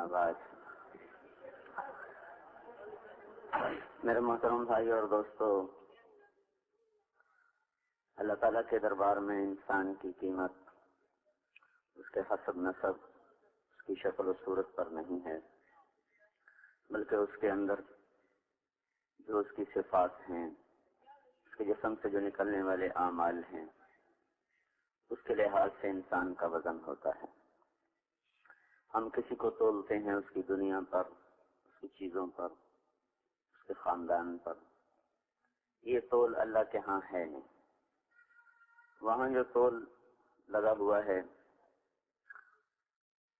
اما بعد، میرے محترم بھائی اور دوستو، اللہ تعالیٰ کے دربار میں انسان کی قیمت اس کے حسب نسب، اس کی شکل و صورت پر نہیں ہے، بلکہ اس کے اندر جو اس کی صفات ہیں، اس کے جسم سے جو نکلنے والے اعمال ہیں، اس کے لحاظ سے انسان کا وزن ہوتا ہے۔ ہم کسی کو تولتے ہیں اس کی دنیا پر، اس کی چیزوں پر، اس کے خاندان پر۔ یہ تول اللہ کے ہاں ہے نہیں۔ وہاں جو تول لگا ہوا ہے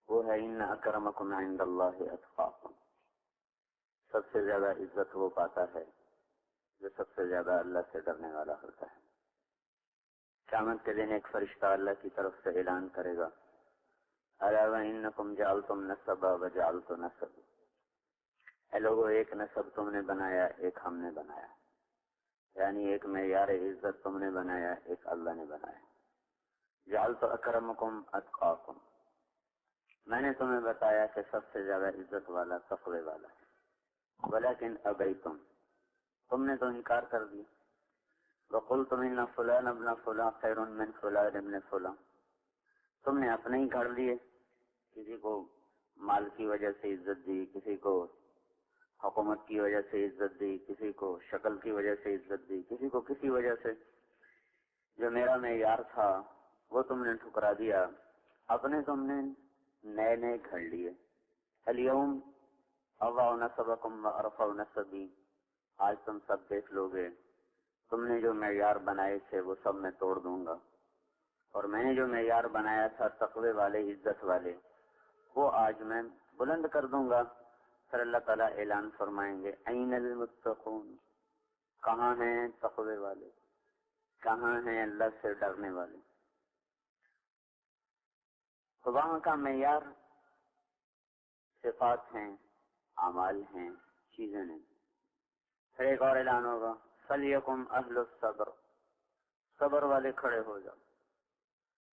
وہ ہے ان اکرمکم عند اللہ اتقاکم۔ سب سے زیادہ عزت وہ پاتا ہے جو سب سے زیادہ اللہ سے ڈرنے والا ہوتا ہے۔ قیامت کے دن ایک فرشتہ اللہ کی طرف سے اعلان کرے گا، الا وانکم جعلتم نسبا وجعلت نسب۔ اے لوگو، ایک نسب تم نے بنایا، ایک ہم نے بنایا، یعنی ایک معیار عزت تم نے بنایا، ایک اللہ نے بنایا۔ جعلت اکرمکم اتقاکم، میں نے تمہیں بتایا کہ سب سے زیادہ عزت والا تقوی والا ہے، ولیکن ابیتم، تم نے تو انکار کر دیا۔ وقلتم ان فلان ابن فلان خیر من فلان ابن فلان، تم نے اپنے ہی گھڑ لیے، کسی کو مال کی وجہ سے عزت دی، کسی کو حکومت کی وجہ سے عزت دی، کسی کو شکل کی وجہ سے عزت دی، کسی کو کسی وجہ سے۔ جو میرا معیار تھا وہ تم نے ٹھکرا دیا، اپنے تم نے نئے نئے گھڑ لیے۔ الیوم اضع نسبکم وارفع نسبی، آج تم سب دیکھ لو گے تم نے جو معیار بنائے تھے وہ سب میں توڑ دوں گا، اور میں نے جو معیار بنایا تھا تقوی والے، عزت والے، وہ آج میں بلند کر دوں گا۔ پھر اللہ تعالیٰ اعلان فرمائیں گے، این المتقون، کہاں ہیں تقوی والے، کہاں ہیں اللہ سے ڈرنے والے۔ تو وہاں کا معیار صفات ہیں، اعمال ہیں، چیزیں ہیں۔ پھر ایک اور اعلان ہوگا، فلیکم اہل الصبر، صبر والے کھڑے ہو جاؤ۔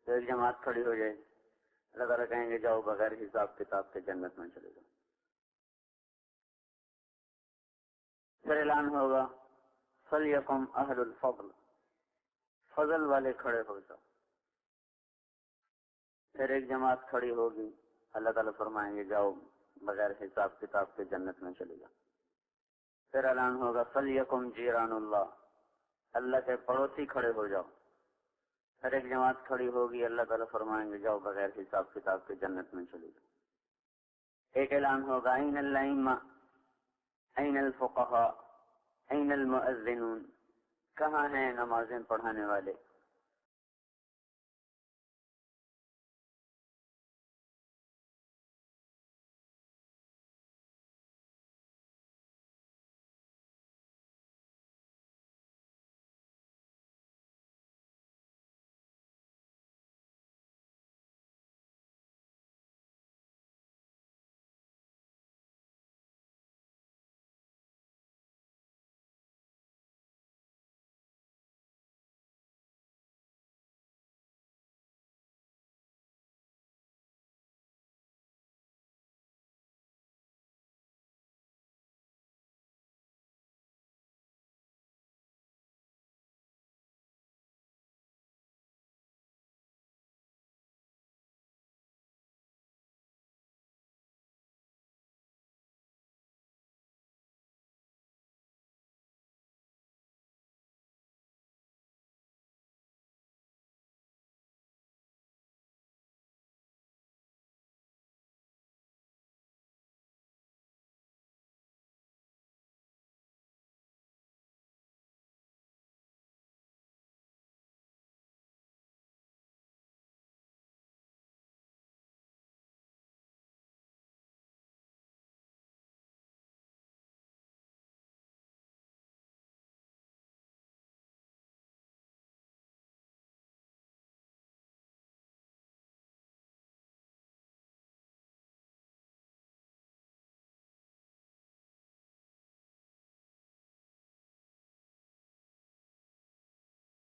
تو ایک جماعت کھڑی ہو جائے، اللہ تعالیٰ کہیں گے جاؤ بغیر حساب کتاب کے جنت میں چلے جاؤ۔ پھر اعلان ہوگا، فلیکم اہل الفضل، فضل والے کھڑے ہو جاؤ۔ پھر ایک جماعت کھڑی ہوگی، اللہ تعالیٰ فرمائیں گے جاؤ بغیر حساب کتاب کے جنت میں چلے جاؤ۔ پھر اعلان ہوگا، فلیکم جیران اللہ، اللہ کے پڑوسی کھڑے ہو جاؤ۔ پھر ایک جماعت کھڑی ہوگی، اللہ تعالیٰ فرمائیں گے جاؤ بغیر حساب کتاب کے جنت میں چلے جاؤ۔ ایک اعلان ہوگا، این الائمہ، این الفقہاء، این المؤذنون، کہاں ہیں نمازیں پڑھانے والے،